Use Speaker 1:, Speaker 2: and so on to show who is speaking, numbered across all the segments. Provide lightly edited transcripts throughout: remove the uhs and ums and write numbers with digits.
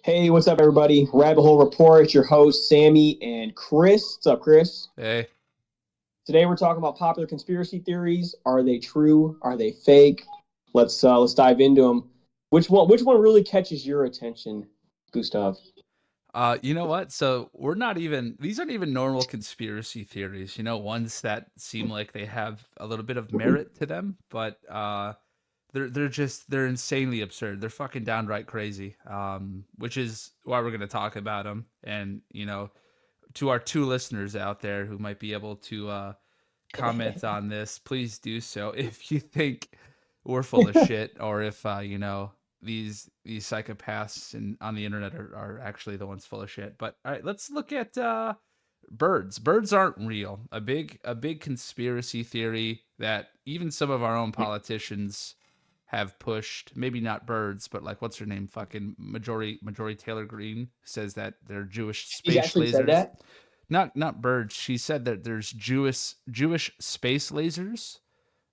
Speaker 1: Hey, what's up, everybody? Rabbit Hole Report. It's your host, Sammy and Chris. What's up, Chris?
Speaker 2: Hey,
Speaker 1: Today we're talking about popular conspiracy theories. Are they true? Are they fake? Let's dive into them. Which one really catches your attention, Gustav?
Speaker 2: you know what? So we're not even, these aren't even normal conspiracy theories, ones that seem like they have a little bit of merit to them, but they're insanely absurd. They're fucking downright crazy. Which is why we're going to talk about them. And, to our two listeners out there who might be able to comment on this, please do so if you think we're full of shit, or if these psychopaths on the internet are actually the ones full of shit. But all right, let's look at birds. Birds aren't real. A big conspiracy theory that even some of our own politicians have pushed. Maybe not birds, but like what's her name? Fucking Majority Taylor Greene says that they're Jewish
Speaker 1: He's
Speaker 2: space
Speaker 1: actually said
Speaker 2: lasers.
Speaker 1: that.
Speaker 2: Not birds. She said that there's Jewish space lasers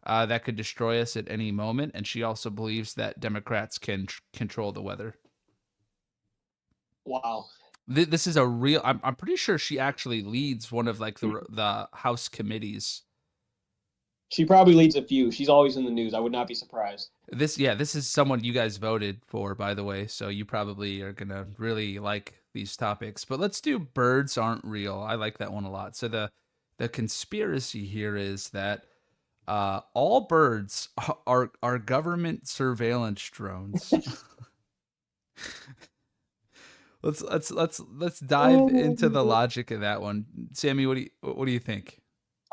Speaker 2: that could destroy us at any moment, and she also believes that Democrats can control the weather.
Speaker 1: Wow.
Speaker 2: This is a real. I'm pretty sure she actually leads one of like the House committees.
Speaker 1: She probably leads a few. She's always in the news. I would not be surprised.
Speaker 2: This is someone you guys voted for, by the way, so you probably are gonna really like these topics. But let's do birds aren't real. I like that one a lot. So the conspiracy here is that all birds are government surveillance drones. Let's dive into the logic of that one. Sammy, what do you think?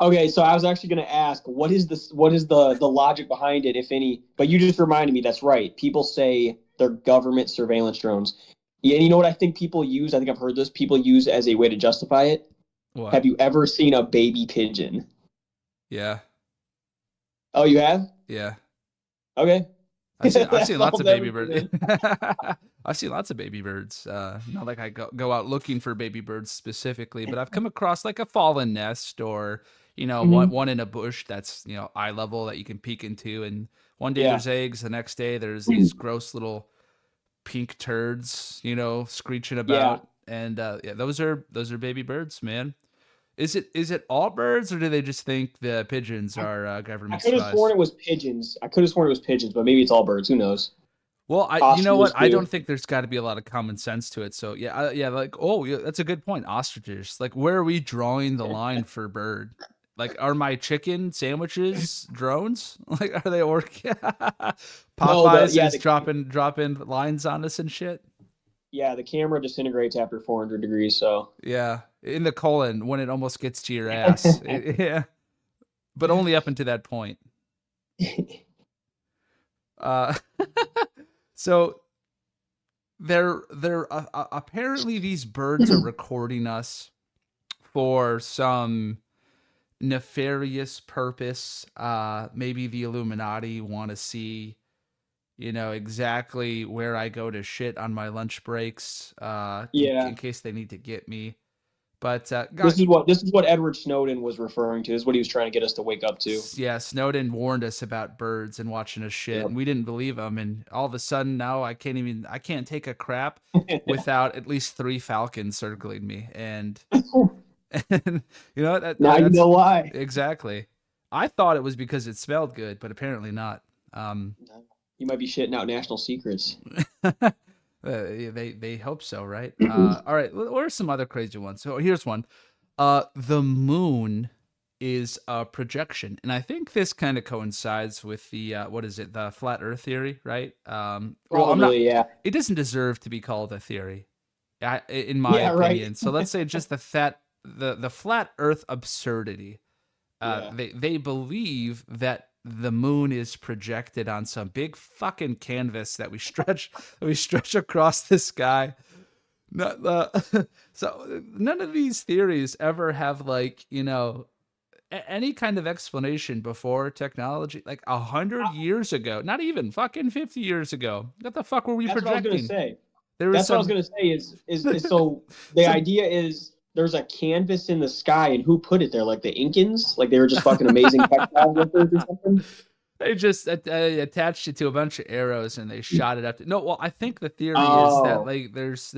Speaker 1: Okay, so I was actually going to ask, what is the logic behind it, if any? But you just reminded me. That's right. People say they're government surveillance drones. Yeah, and you know what I think people use? I think I've heard this. People use as a way to justify it.
Speaker 2: What?
Speaker 1: Have you ever seen a baby pigeon?
Speaker 2: Yeah,
Speaker 1: Oh, you have?
Speaker 2: yeah.
Speaker 1: Okay.
Speaker 2: I've seen
Speaker 1: That
Speaker 2: lots
Speaker 1: solves
Speaker 2: of baby
Speaker 1: everything
Speaker 2: birds.
Speaker 1: then.
Speaker 2: I've seen lots of baby birds. Not like I go out looking for baby birds specifically, but I've come across like a fallen nest, or one
Speaker 1: Hmm.
Speaker 2: one in a bush that's eye level that you can peek into. And one day
Speaker 1: Yeah.
Speaker 2: there's eggs, the next day there's these gross little pink turds, screeching
Speaker 1: Yeah.
Speaker 2: about. And yeah, those are baby birds, man. Is it all birds, or do they just think the pigeons
Speaker 1: I,
Speaker 2: are
Speaker 1: I
Speaker 2: government
Speaker 1: could have sworn
Speaker 2: spies?
Speaker 1: it was pigeons. I could have sworn it was pigeons, but maybe it's all birds. Who knows?
Speaker 2: Well, you know what?
Speaker 1: Ostriches
Speaker 2: I don't
Speaker 1: too.
Speaker 2: think there's got to be a lot of common sense to it. So yeah, yeah, like oh, yeah, that's a good point. Ostriches. Like, where are we drawing the line for bird? Like, are my chicken sandwiches drones? Like, are they
Speaker 1: No, the
Speaker 2: Popeyes
Speaker 1: yeah,
Speaker 2: is
Speaker 1: the
Speaker 2: dropping lines on us and shit?
Speaker 1: yeah, the camera disintegrates after 400 degrees, so
Speaker 2: Yeah, in the colon when it almost gets to your ass. Yeah, but only up until that point. Uh, so they're apparently these birds are recording us for some nefarious purpose. Maybe the Illuminati want to see, exactly where I go to shit on my lunch breaks,
Speaker 1: yeah.
Speaker 2: in case they need to get me. But
Speaker 1: This is what Edward Snowden was referring to. This is what he was trying to get us to wake up to.
Speaker 2: yeah, Snowden warned us about birds and watching us shit, and
Speaker 1: Yep.
Speaker 2: we didn't believe him. And all of a sudden now I can't take a crap without at least three falcons circling me. And
Speaker 1: Now you
Speaker 2: that's
Speaker 1: know why.
Speaker 2: exactly. I thought it was because it smelled good, but apparently not.
Speaker 1: You might be shitting out national secrets.
Speaker 2: They hope so, right? All right. What are some other crazy ones? So here's one. The moon is a projection, and I think this kind of coincides with the what is it? The flat Earth theory, right? Well, I'm not.
Speaker 1: Probably, yeah.
Speaker 2: It doesn't deserve to be called a theory, in my
Speaker 1: Yeah, right.
Speaker 2: opinion. So let's say just the flat Earth absurdity.
Speaker 1: Yeah.
Speaker 2: They believe that the moon is projected on some big fucking canvas that we stretch across the sky. So none of these theories ever have like any kind of explanation before technology. Like 100 years ago, not even fucking 50 years ago. What the fuck were we
Speaker 1: That's what I was gonna
Speaker 2: projecting?
Speaker 1: say.
Speaker 2: There was
Speaker 1: That's what I was
Speaker 2: some
Speaker 1: gonna say is so the
Speaker 2: some
Speaker 1: idea is there's a canvas in the sky and who put it there? Like the Incans? Like they were just fucking amazing textile workers or something?
Speaker 2: They just attached it to a bunch of arrows and they shot it up. No, well, I think the theory is that
Speaker 1: Oh.
Speaker 2: like there's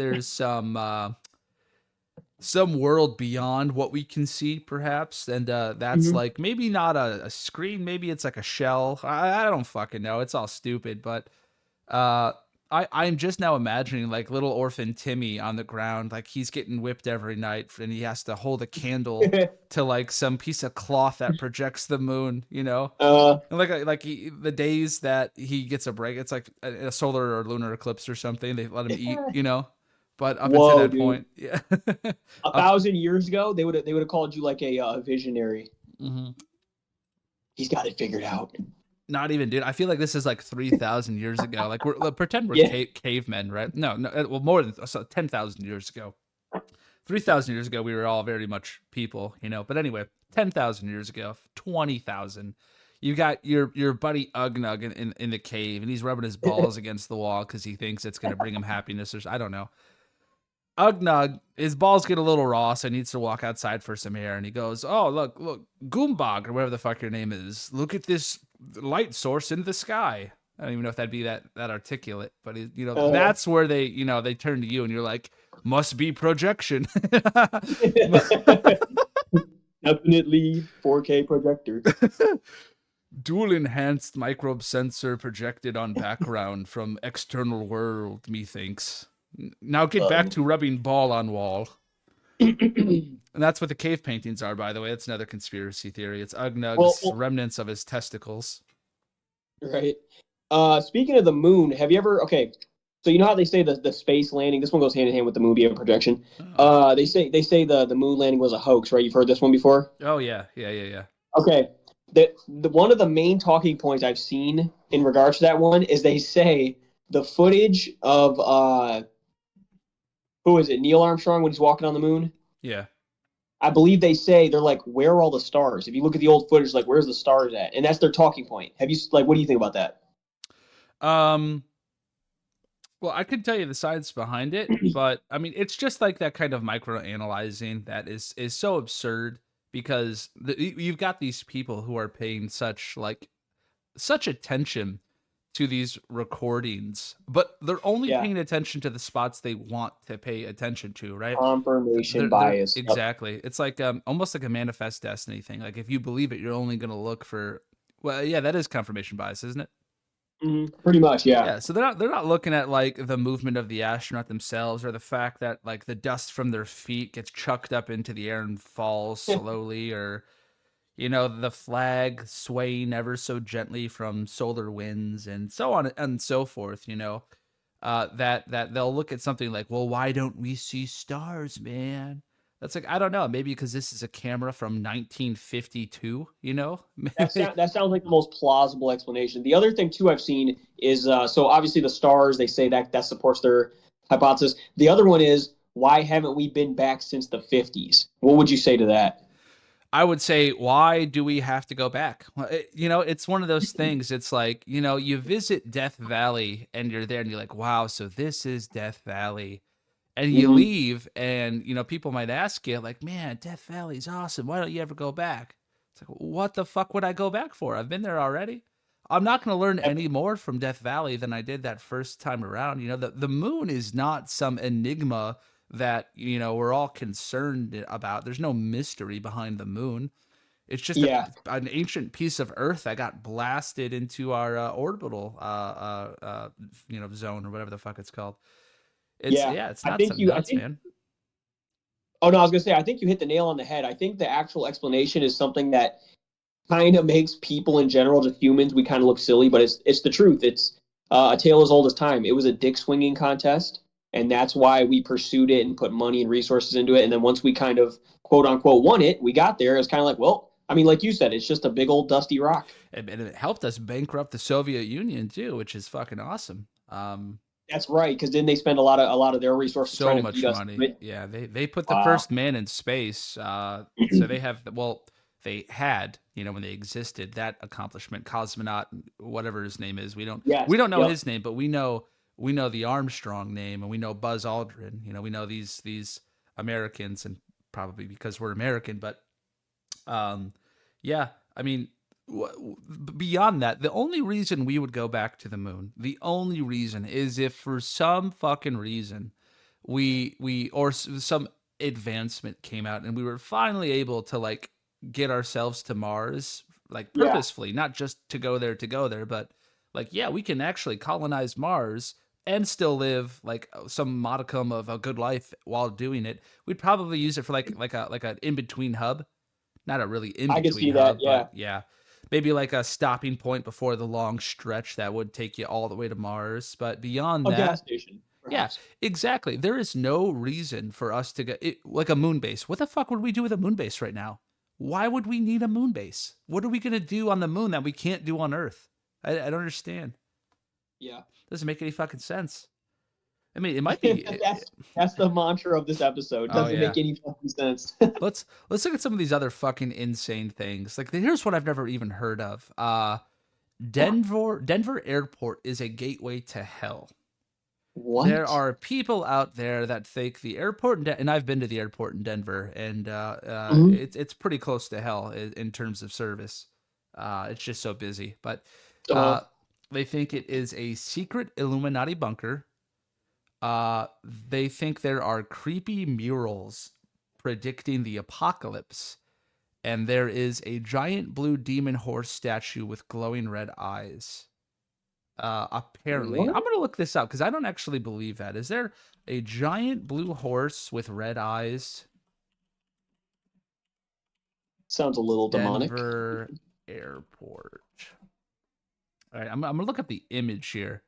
Speaker 2: some world beyond what we can see, perhaps, and that's
Speaker 1: Mhm.
Speaker 2: like maybe not a screen, maybe it's like a shell. I don't fucking know. It's all stupid, but uh, I'm just now imagining like little orphan Timmy on the ground, like he's getting whipped every night, and he has to hold a candle to like some piece of cloth that projects the moon, you know.
Speaker 1: uh,
Speaker 2: And the days that he gets a break, it's like a solar or lunar eclipse or something. They let him eat, you know. But up until
Speaker 1: whoa,
Speaker 2: that
Speaker 1: dude.
Speaker 2: point, yeah.
Speaker 1: A
Speaker 2: up,
Speaker 1: 1,000 years ago, they would have called you like a visionary.
Speaker 2: mhm.
Speaker 1: He's got it figured out.
Speaker 2: Not even, dude. I feel like this is like 3,000 years ago. Like pretend we're
Speaker 1: Yeah.
Speaker 2: cavemen, right? No, no. Well, more than 10,000 years ago. 3,000 years ago, we were all very much people, you know. But anyway, 10,000 years ago, 20,000. You got your buddy Ugnug in the cave, and he's rubbing his balls against the wall because he thinks it's going to bring him happiness, or I don't know. Ugnug, his balls get a little raw, so he needs to walk outside for some air. And he goes, "Oh, look, Goombog, or whatever the fuck your name is. Look at this light source in the sky." I don't even know if that'd be that articulate, but
Speaker 1: Uh,
Speaker 2: that's where they turn to you, and you're like, "Must be projection."
Speaker 1: Definitely 4K projector.
Speaker 2: Dual enhanced microbe sensor projected on background from external world, methinks. Now get back to rubbing ball on wall. And that's what the cave paintings are, by the way. That's another conspiracy theory. It's Ugnug's
Speaker 1: well,
Speaker 2: remnants of his testicles.
Speaker 1: right. Speaking of the moon, have you ever? Okay, so you know how they say the space landing. This one goes hand in hand with the moon being a projection.
Speaker 2: Oh.
Speaker 1: They say the moon landing was a hoax, right? You've heard this one before.
Speaker 2: Oh yeah, yeah.
Speaker 1: Okay, the one of the main talking points I've seen in regards to that one is they say the footage of who is it, Neil Armstrong when he's walking on the moon.
Speaker 2: Yeah.
Speaker 1: I believe they say they're like, where are all the stars? If you look at the old footage, like, where's the stars at? And that's their talking point. Have you like, what do you think about that?
Speaker 2: Um. Well, I could tell you the science behind it, but I mean, it's just like that kind of micro analyzing that is so absurd because you've got these people who are paying such attention to these recordings, but they're only
Speaker 1: Yeah,
Speaker 2: paying attention to the spots they want to pay attention to, right?
Speaker 1: confirmation
Speaker 2: They're
Speaker 1: bias. Yep.
Speaker 2: exactly. It's like almost like a manifest destiny thing. Like if you believe it, you're only going to look for. Well, yeah, that is confirmation bias, isn't it?
Speaker 1: Pretty much, yeah.
Speaker 2: Yeah. So they're not looking at like the movement of the astronaut themselves or the fact that like the dust from their feet gets chucked up into the air and falls slowly, or the flag swaying ever so gently from solar winds and so on and so forth, that they'll look at something like, well, why don't we see stars, man? That's like, I don't know, maybe because this is a camera from 1952,
Speaker 1: That sounds like the most plausible explanation. The other thing too I've seen is so obviously the stars. They say that supports their hypothesis. The other one is why haven't we been back since the 50s? What would you say to that?
Speaker 2: I would say, why do we have to go back? Well, it's one of those things. It's like, you visit Death Valley and you're there and you're like, wow, so this is Death Valley. And you
Speaker 1: Mm-hmm.
Speaker 2: leave and, people might ask you, like, man, Death Valley's awesome. Why don't you ever go back? It's like, what the fuck would I go back for? I've been there already. I'm not going to learn any more from Death Valley than I did that first time around. The moon is not some enigma that we're all concerned about. There's no mystery behind the moon. It's just
Speaker 1: Yeah,
Speaker 2: an ancient piece of Earth that got blasted into our orbital zone or whatever the fuck it's called. It's
Speaker 1: yeah.
Speaker 2: yeah, it's
Speaker 1: I
Speaker 2: not
Speaker 1: think
Speaker 2: some
Speaker 1: you. I
Speaker 2: nuts,
Speaker 1: think.
Speaker 2: man.
Speaker 1: Oh no, I was gonna say. I think you hit the nail on the head. I think the actual explanation is something that kind of makes people in general, just humans, we kind of look silly, but it's the truth. It's a tale as old as time. It was a dick swinging contest, and that's why we pursued it and put money and resources into it. And then once we kind of quote unquote won it, we got there. It's kind of like, well, I mean, like you said, it's just a big old dusty rock.
Speaker 2: And it helped us bankrupt the Soviet Union too, which is fucking awesome.
Speaker 1: That's right, because then they spend a lot of their resources trying
Speaker 2: So
Speaker 1: to beat
Speaker 2: much
Speaker 1: us.
Speaker 2: money. Yeah, they put the
Speaker 1: Wow.
Speaker 2: first man in space. So they have, well, they had, when they existed, that accomplishment, cosmonaut, whatever his name is. We don't we
Speaker 1: Yes.
Speaker 2: don't know
Speaker 1: Yep.
Speaker 2: his name, but we know the Armstrong name, and we know Buzz Aldrin. We know these Americans, and probably because we're American, but yeah, I mean, beyond that, the only reason we would go back to the moon, the only reason is if for some fucking reason some advancement came out and we were finally able to like get ourselves to Mars like
Speaker 1: Yeah,
Speaker 2: purposefully, not just to go there, but like yeah, we can actually colonize Mars and still live like some modicum of a good life while doing it. We'd probably use it for like an in between hub, not a really in
Speaker 1: I can
Speaker 2: between
Speaker 1: see that.
Speaker 2: hub,
Speaker 1: Yeah,
Speaker 2: but yeah, maybe like a stopping point before the long stretch that would take you all the way to Mars. But beyond
Speaker 1: a gas
Speaker 2: that,
Speaker 1: station,
Speaker 2: yeah,
Speaker 1: perhaps.
Speaker 2: exactly. There is no reason for us to get like a moon base. What the fuck would we do with a moon base right now? Why would we need a moon base? What are we gonna do on the moon that we can't do on Earth? I don't understand.
Speaker 1: Yeah.
Speaker 2: Doesn't make any fucking sense. I mean, it might be.
Speaker 1: That's the mantra of this episode.
Speaker 2: Oh
Speaker 1: Doesn't
Speaker 2: yeah.
Speaker 1: make any fucking sense.
Speaker 2: Let's look at some of these other fucking insane things. Like here's what I've never even heard of. Denver Airport is a gateway to hell. There
Speaker 1: What?
Speaker 2: are people out there that think the airport, and I've been to the airport in Denver, and
Speaker 1: Mhm.
Speaker 2: it's pretty close to hell in terms of service. It's just so busy, but
Speaker 1: Uh,
Speaker 2: uh, they think it is a secret Illuminati bunker. They think there are creepy murals predicting the apocalypse, and there is a giant blue demon horse statue with glowing red eyes. Apparently,
Speaker 1: what?
Speaker 2: I'm gonna look this up because I don't actually believe that. Is there a giant blue horse with red eyes?
Speaker 1: Sounds a little demonic.
Speaker 2: Denver Airport. All right, I'm gonna look up the image here.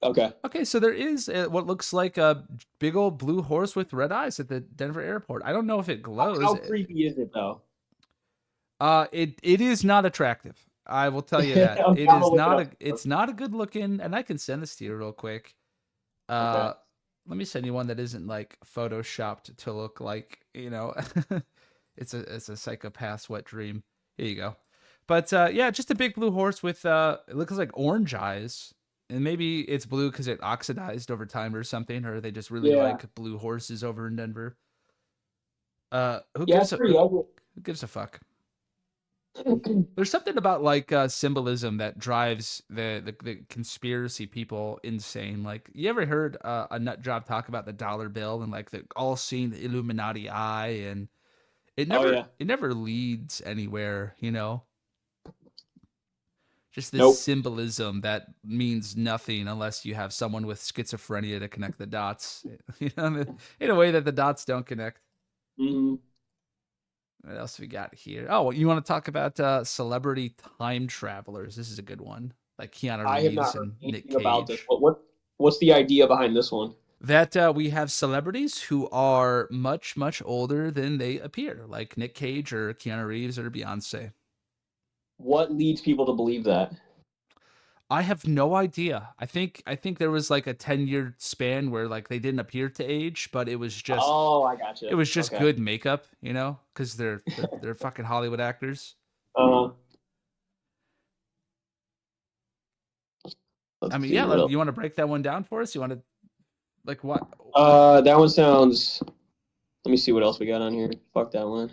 Speaker 1: Okay.
Speaker 2: Okay, so there is what looks like a big old blue horse with red eyes at the Denver airport. I don't know if it glows.
Speaker 1: How creepy is it though?
Speaker 2: It is not attractive. I will tell you
Speaker 1: Okay,
Speaker 2: that.
Speaker 1: I'm
Speaker 2: It
Speaker 1: gonna
Speaker 2: is
Speaker 1: look it
Speaker 2: not
Speaker 1: up.
Speaker 2: a it's not a good looking, and I can send this to you real quick.
Speaker 1: Okay.
Speaker 2: Uh Let me send you one that isn't like photoshopped to look like, it's a psychopath's wet dream. Here you go. But yeah, just a big blue horse with it looks like orange eyes. And maybe it's blue because it oxidized over time or something, or they just really
Speaker 1: Yeah.
Speaker 2: like blue horses over in Denver. Who
Speaker 1: Yeah,
Speaker 2: gives
Speaker 1: it's
Speaker 2: a
Speaker 1: pretty ugly.
Speaker 2: who gives a fuck? There's something about like symbolism that drives the conspiracy people insane. Like, you ever heard a nut job talk about the dollar bill and like the all-seeing Illuminati eye, and
Speaker 1: Oh yeah.
Speaker 2: it never leads anywhere, you know? Just this
Speaker 1: Nope.
Speaker 2: symbolism that means nothing unless you have someone with schizophrenia to connect the dots, in a way that the dots don't connect.
Speaker 1: Mhm.
Speaker 2: What else we got here? Oh, you want to talk about celebrity time travelers? This is a good one, like Keanu
Speaker 1: I have
Speaker 2: Reeves
Speaker 1: not heard
Speaker 2: and Nick
Speaker 1: anything about this.
Speaker 2: Cage.
Speaker 1: What's the idea behind this one?
Speaker 2: That we have celebrities who are much, much older than they appear, like Nick Cage or Keanu Reeves or Beyonce.
Speaker 1: What leads people to believe that?
Speaker 2: I have no idea. I think there was like a 10-year span where like they didn't appear to age, but
Speaker 1: Oh, I
Speaker 2: it
Speaker 1: gotcha.
Speaker 2: was just
Speaker 1: Okay.
Speaker 2: good makeup, because they're fucking Hollywood actors.
Speaker 1: Uh,
Speaker 2: I
Speaker 1: let's
Speaker 2: mean,
Speaker 1: see
Speaker 2: yeah,
Speaker 1: what else.
Speaker 2: you want to break that one down for us? You want to like what?
Speaker 1: That one sounds. Let me see what else we got on here. Fuck that one.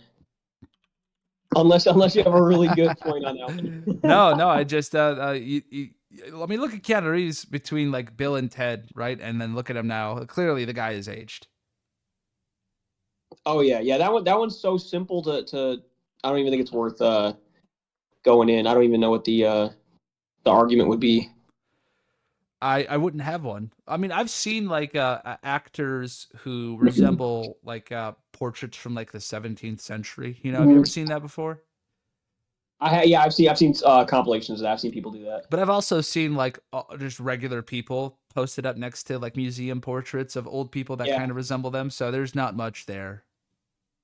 Speaker 1: Unless you have a really good point on that one.
Speaker 2: No, I just let me look at Keanu Reeves between like Bill and Ted, right? And then look at him now. Clearly the guy is aged.
Speaker 1: Oh yeah, yeah. That one's so simple to. I don't even think it's worth going in. I don't even know what the argument would be.
Speaker 2: I wouldn't have one. I mean, I've seen like actors who resemble like portraits from like the 17th century. Have you ever seen that before?
Speaker 1: Yeah, I've seen compilations of that. I've seen people do that.
Speaker 2: But I've also seen like just regular people posted up next to like museum portraits of old people that
Speaker 1: Yeah,
Speaker 2: kind of resemble them. So there's not much there.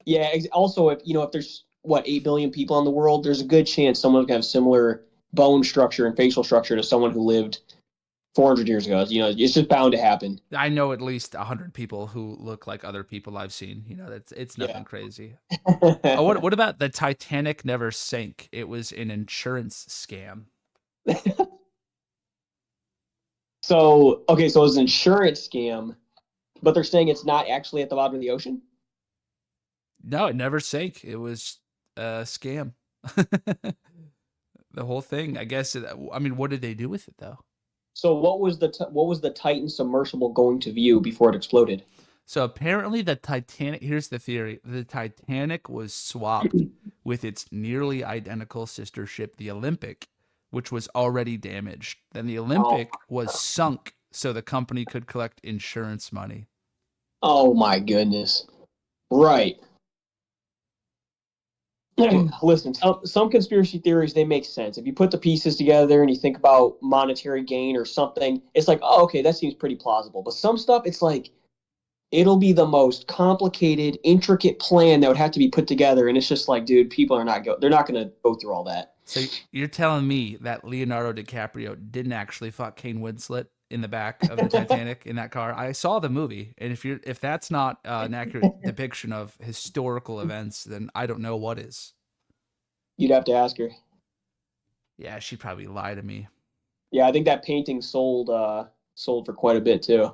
Speaker 1: yeah. Also, if there's what 8 billion people in the world, there's a good chance someone can have similar bone structure and facial structure to someone who lived 400 years ago. It's just bound to happen.
Speaker 2: I know at least 100 people who look like other people I've seen. It's
Speaker 1: Yeah.
Speaker 2: nothing crazy. Oh, what about the Titanic never sank? It was an insurance scam.
Speaker 1: So okay, so it's an insurance scam, but they're saying it's not actually at the bottom of the ocean.
Speaker 2: No, it never sank. It was a scam. the whole thing. I guess. I mean, what did they do with it though?
Speaker 1: So what was the Titan submersible going to view before it exploded?
Speaker 2: So apparently, the Titanic. Here's the theory: the Titanic was swapped with its nearly identical sister ship, the Olympic, which was already damaged. Then the
Speaker 1: Oh,
Speaker 2: Olympic was sunk so the company could collect insurance money.
Speaker 1: oh my goodness. Right.
Speaker 2: Well,
Speaker 1: Listen, some conspiracy theories they make sense. If you put the pieces together and you think about monetary gain or something, it's like, oh, okay, that seems pretty plausible. But some stuff, it's like it'll be the most complicated, intricate plan that would have to be put together, and it's just like, dude, people are they're not going to go through all that.
Speaker 2: so you're telling me that Leonardo DiCaprio didn't actually fuck Kane Winslet in the back of the Titanic in that car? I saw the movie, and if that's not an accurate depiction of historical events, then I don't know what is.
Speaker 1: You'd have to ask her.
Speaker 2: Yeah, she'd probably lie to me.
Speaker 1: Yeah, I think that painting sold for quite a bit too.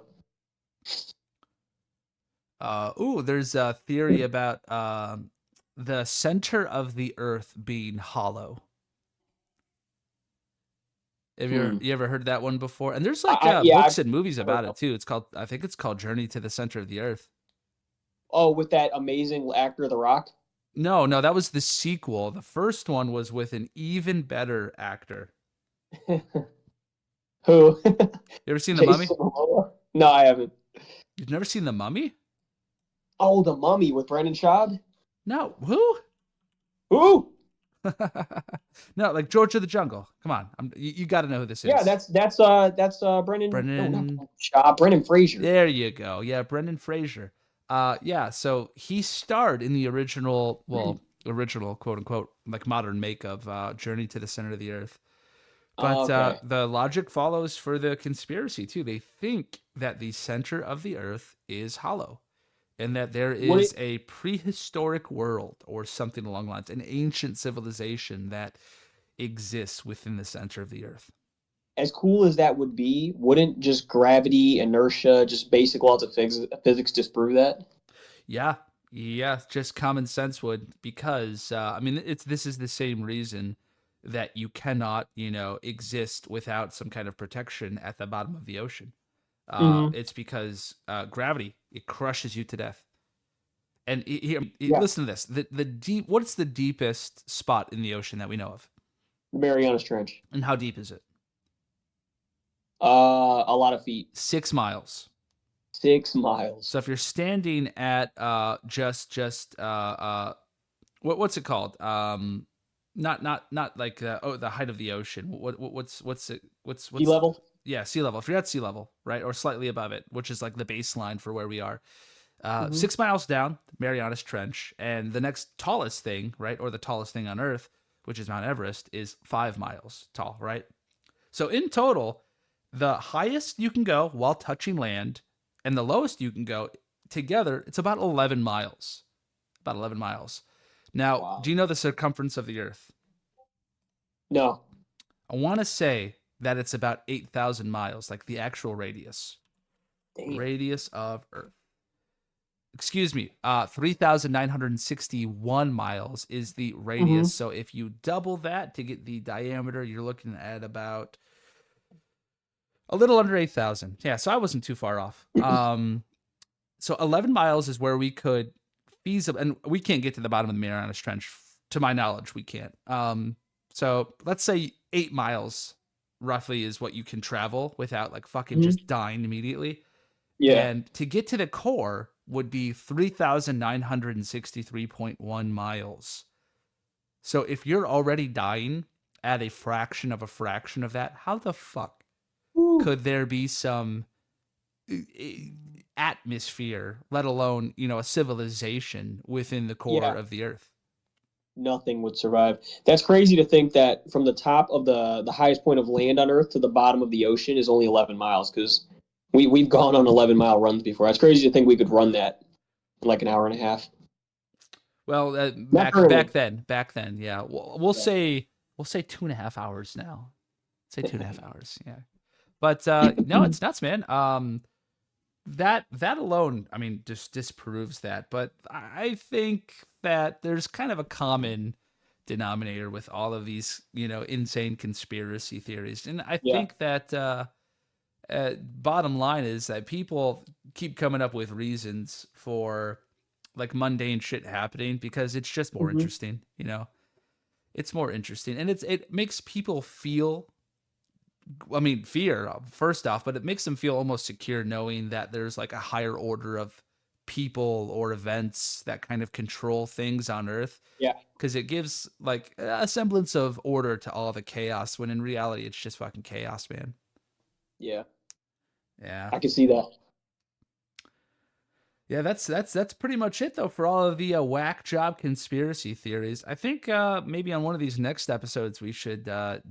Speaker 2: There's a theory about the center of the Earth being hollow.
Speaker 1: Hmm.
Speaker 2: You ever heard that one before? And there's like
Speaker 1: Yeah,
Speaker 2: books and movies
Speaker 1: I've heard
Speaker 2: about
Speaker 1: of.
Speaker 2: it too. I think it's called Journey to the Center of the Earth.
Speaker 1: Oh, with that amazing actor, The Rock.
Speaker 2: No, no, that was the sequel. The first one was with an even better actor.
Speaker 1: Who?
Speaker 2: You ever seen The Mummy?
Speaker 1: Jason Momoa? No, I haven't.
Speaker 2: You've never seen The Mummy?
Speaker 1: Oh, The Mummy with Brendan Schaub.
Speaker 2: No, who?
Speaker 1: Who?
Speaker 2: No, like George of the Jungle. Come on, you got to know who this
Speaker 1: Yeah,
Speaker 2: is.
Speaker 1: that's Brendan. No, not
Speaker 2: Brendan.
Speaker 1: Brendan Schaub. Brendan Fraser.
Speaker 2: There you go. Yeah, Brendan Fraser. Yeah. So he starred in the original, well, original quote unquote, like modern make of Journey to the Center of the Earth. But
Speaker 1: Okay.
Speaker 2: the logic follows for the conspiracy too. They think that the center of the Earth is hollow, and that there
Speaker 1: Would
Speaker 2: is
Speaker 1: it
Speaker 2: a prehistoric world or something along the lines, an ancient civilization that exists within the center of the Earth.
Speaker 1: as cool as that would be? Wouldn't just gravity, inertia, just basic laws of physics disprove that?
Speaker 2: Yeah, yeah, just common sense would, because I mean, it's this is the same reason that you cannot, exist without some kind of protection at the bottom of the ocean.
Speaker 1: Hmm.
Speaker 2: It's because gravity, it crushes you to death. And here,
Speaker 1: Yeah,
Speaker 2: listen to this: the deep. What's the deepest spot in the ocean that we know of,
Speaker 1: the Marianas Trench.
Speaker 2: and how deep is it?
Speaker 1: A lot of feet.
Speaker 2: 6 miles.
Speaker 1: 6 miles.
Speaker 2: So if you're standing at just what's it called? Not like the height of the ocean. What's it?
Speaker 1: Sea level.
Speaker 2: Yeah, sea level. If you're at sea level, right, or slightly above it, which is like the baseline for where we are,
Speaker 1: Hmm.
Speaker 2: 6 miles down, Marianas Trench, and the next tallest thing, right, or the tallest thing on Earth, which is Mount Everest, is 5 miles tall, right? So in total, the highest you can go while touching land and the lowest you can go together, it's about 11 miles. About 11 miles. Now,
Speaker 1: Wow.
Speaker 2: do you know the circumference of the Earth?
Speaker 1: No.
Speaker 2: I want to say that it's about 8,000 miles, like the actual radius.
Speaker 1: Damn.
Speaker 2: Radius of Earth. Excuse me, 3,961 miles is the
Speaker 1: Hmm.
Speaker 2: radius. So if you double that to get the diameter, you're looking at about a little under 8,000. Yeah, so I wasn't too far off. So 11 miles is where we could feasibly, and we can't get to the bottom of the Marianas Trench. To my knowledge, we can't. So let's say 8 miles roughly is what you can travel without like fucking
Speaker 1: Hmm.
Speaker 2: just dying immediately.
Speaker 1: Yeah.
Speaker 2: And to get to the core would be 3,963.1 miles. So if you're already dying at a fraction of that, how the fuck
Speaker 1: Woo.
Speaker 2: could there be some atmosphere, let alone, a civilization within the core
Speaker 1: Yeah.
Speaker 2: of the Earth?
Speaker 1: Nothing would survive. That's crazy to think that from the top of the highest point of land on Earth to the bottom of the ocean is only 11 miles because we've gone on 11-mile runs before. That's crazy to think we could run that in like an hour and a half.
Speaker 2: Well,
Speaker 1: Not
Speaker 2: back
Speaker 1: currently.
Speaker 2: then, yeah.
Speaker 1: Yeah.
Speaker 2: We'll say 2.5 hours now. Say 2.5 hours, yeah. But no, it's nuts, man. That alone, I mean, just disproves that. But I think that there's kind of a common denominator with all of these, insane conspiracy theories. And I
Speaker 1: Yeah.
Speaker 2: think that bottom line is that people keep coming up with reasons for like mundane shit happening because it's just more
Speaker 1: Hmm.
Speaker 2: interesting. It's more interesting, and it makes people feel, I mean, fear first off, but it makes them feel almost secure knowing that there's like a higher order of people or events that kind of control things on Earth,
Speaker 1: Yeah.
Speaker 2: because it gives like a semblance of order to all the chaos when in reality it's just fucking chaos, man.
Speaker 1: Yeah.
Speaker 2: Yeah.
Speaker 1: I can see that.
Speaker 2: Yeah, that's pretty much it though for all of the whack job conspiracy theories. I think maybe on one of these next episodes we should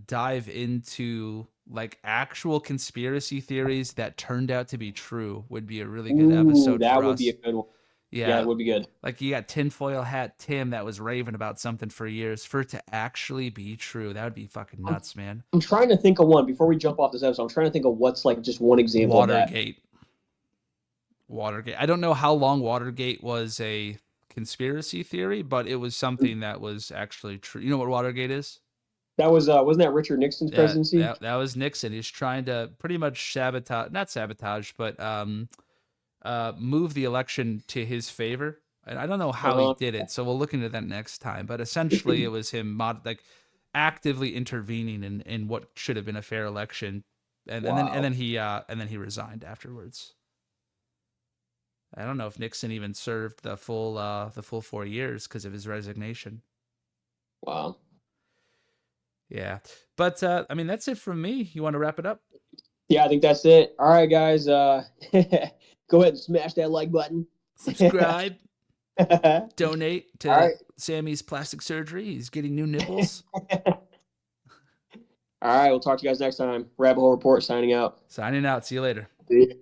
Speaker 2: dive into like actual conspiracy theories that turned out to be true. Would be a really good
Speaker 1: Ooh,
Speaker 2: episode
Speaker 1: that
Speaker 2: for
Speaker 1: would be a
Speaker 2: us.
Speaker 1: good one. Yeah,
Speaker 2: Yeah,
Speaker 1: it would be good.
Speaker 2: like you got tinfoil hat Tim that was raving about something for years. For it to actually be true, that would be fucking
Speaker 1: I'm,
Speaker 2: nuts, man.
Speaker 1: I'm trying to think of one before we jump off this episode. I'm trying to think of what's like just one example of that.
Speaker 2: Watergate. Watergate. I don't know how long Watergate was a conspiracy theory, but it was something that was actually true. You know what Watergate is?
Speaker 1: That was wasn't that Richard Nixon's
Speaker 2: Yeah,
Speaker 1: presidency?
Speaker 2: that was Nixon. He's trying to pretty much sabotage, not sabotage, but move the election to his favor. And I don't know how he
Speaker 1: Uh,
Speaker 2: did it, so we'll look into that next time. But essentially, it was him like actively intervening in what should have been a fair election,
Speaker 1: wow.
Speaker 2: and then he resigned afterwards. I don't know if Nixon even served the full 4 years because of his resignation.
Speaker 1: Wow.
Speaker 2: Yeah, but I mean that's it from me. You want to wrap it up?
Speaker 1: Yeah, I think that's it. All right, guys. Go ahead and smash that like button.
Speaker 2: Subscribe,
Speaker 1: All
Speaker 2: donate to
Speaker 1: right.
Speaker 2: Sammy's plastic surgery. He's getting new nipples.
Speaker 1: All right. We'll talk to you guys next time. Rabbit Hole Report signing out.
Speaker 2: Signing out. See you later.
Speaker 1: See ya.